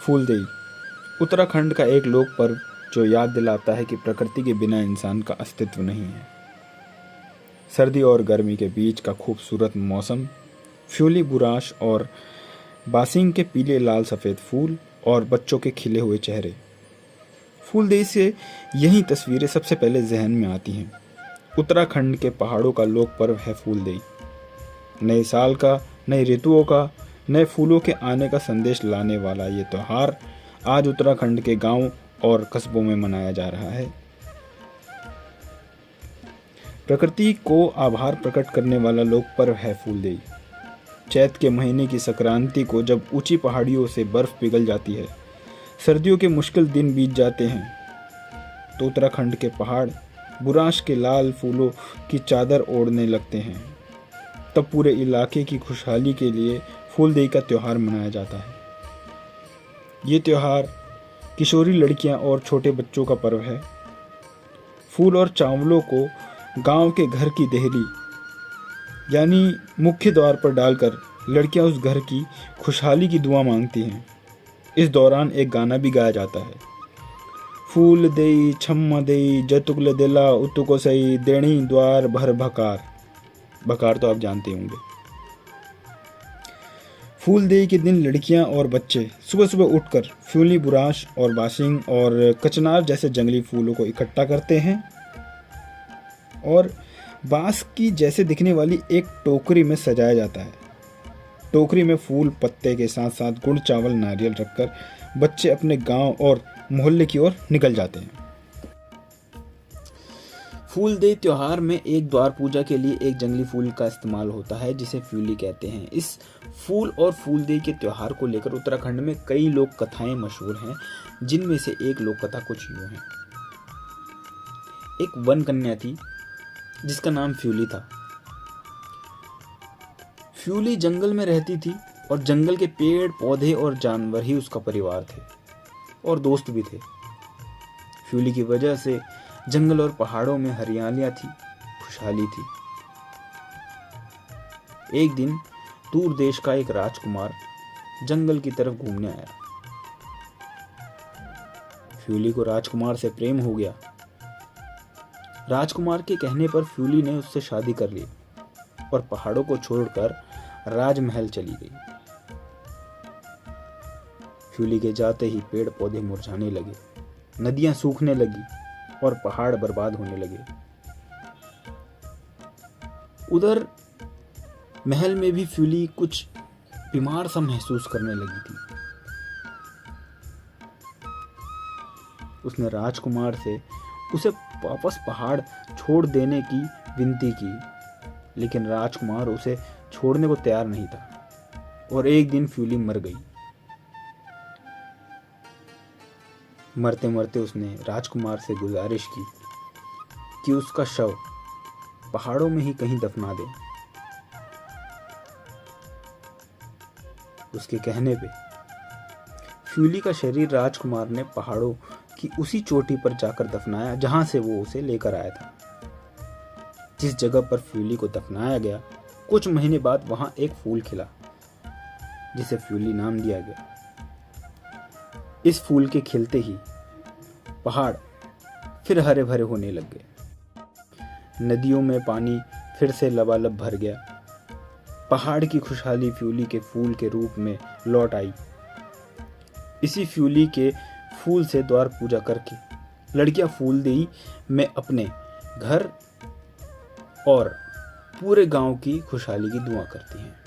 फूलदेई उत्तराखंड का एक लोक पर्व जो याद दिलाता है कि प्रकृति के बिना इंसान का अस्तित्व नहीं है। सर्दी और गर्मी के बीच का खूबसूरत मौसम, फ्यूली बुराश और बासिंग के पीले लाल सफ़ेद फूल और बच्चों के खिले हुए चेहरे। फूलदेई से यही तस्वीरें सबसे पहले जहन में आती हैं। उत्तराखंड के पहाड़ों का लोक पर्व है फूलदेई। नए साल का, नए ऋतुओं का, नए फूलों के आने का संदेश लाने वाला ये त्यौहार आज उत्तराखंड के गांव और कस्बों में मनाया जा रहा है। प्रकृति को आभार प्रकट करने वाला लोक पर्व है फूलदेई। चैत के महीने की संक्रांति को जब ऊंची पहाड़ियों से बर्फ पिघल जाती है, सर्दियों के मुश्किल दिन बीत जाते हैं, तो उत्तराखंड के पहाड़ बुराश के लाल फूलों की चादर ओढ़ने लगते हैं। तब पूरे इलाके की खुशहाली के लिए फूलदेई का त्यौहार मनाया जाता है। ये त्यौहार किशोरी लड़कियां और छोटे बच्चों का पर्व है। फूल और चावलों को गांव के घर की देहरी यानी मुख्य द्वार पर डालकर लड़कियां उस घर की खुशहाली की दुआ मांगती हैं। इस दौरान एक गाना भी गाया जाता है, फूल देई छम्मा देई जतुगल दिला उतुको सही देणी द्वार भर भकार। भकार तो आप जानते होंगे। फूलदेई के दिन लड़कियां और बच्चे सुबह सुबह उठकर फ्यूली बुराश और बासिंग और कचनार जैसे जंगली फूलों को इकट्ठा करते हैं और बांस की जैसे दिखने वाली एक टोकरी में सजाया जाता है। टोकरी में फूल पत्ते के साथ साथ गुड़ चावल नारियल रखकर बच्चे अपने गांव और मोहल्ले की ओर निकल जाते हैं। फूलदेई त्योहार में एक द्वार पूजा के लिए एक जंगली फूल का इस्तेमाल होता है जिसे फ्यूली कहते हैं। इस फूल और फूलदेई के त्योहार को लेकर उत्तराखंड में कई लोक कथाएं मशहूर हैं, जिनमें से एक लोक कथा कुछ यूं है। एक वन कन्या थी जिसका नाम फ्यूली था। फ्यूली जंगल में रहती थी और जंगल के पेड़ पौधे और जानवर ही उसका परिवार थे और दोस्त भी थे। फ्यूली की वजह से जंगल और पहाड़ों में हरियालियां थी, खुशहाली थी। एक दिन दूर देश का एक राजकुमार जंगल की तरफ घूमने आया। फ्यूली को राजकुमार से प्रेम हो गया। राजकुमार के कहने पर फ्यूली ने उससे शादी कर ली और पहाड़ों को छोड़कर राजमहल चली गई। फ्यूली के जाते ही पेड़ पौधे मुरझाने लगे, नदियां सूखने लगी और पहाड़ बर्बाद होने लगे। उधर महल में भी फ्यूली कुछ बीमार सा महसूस करने लगी थी। उसने राजकुमार से उसे वापस पहाड़ छोड़ देने की विनती की, लेकिन राजकुमार उसे छोड़ने को तैयार नहीं था और एक दिन फ्यूली मर गई। मरते मरते उसने राजकुमार से गुजारिश की कि उसका शव पहाड़ों में ही कहीं दफना दे। उसके कहने पे फ्यूली का शरीर राजकुमार ने पहाड़ों की उसी चोटी पर जाकर दफनाया जहां से वो उसे लेकर आया था। जिस जगह पर फ्यूली को दफनाया गया, कुछ महीने बाद वहां एक फूल खिला जिसे फ्यूली नाम दिया गया। इस फूल के खिलते ही पहाड़ फिर हरे भरे होने लग गए। नदियों में पानी फिर से लबालब भर गया। पहाड़ की खुशहाली फ्यूली के फूल के रूप में लौट आई। इसी फ्यूली के फूल से द्वार पूजा करके लड़कियां फूलदेई में अपने घर और पूरे गांव की खुशहाली की दुआ करती हैं।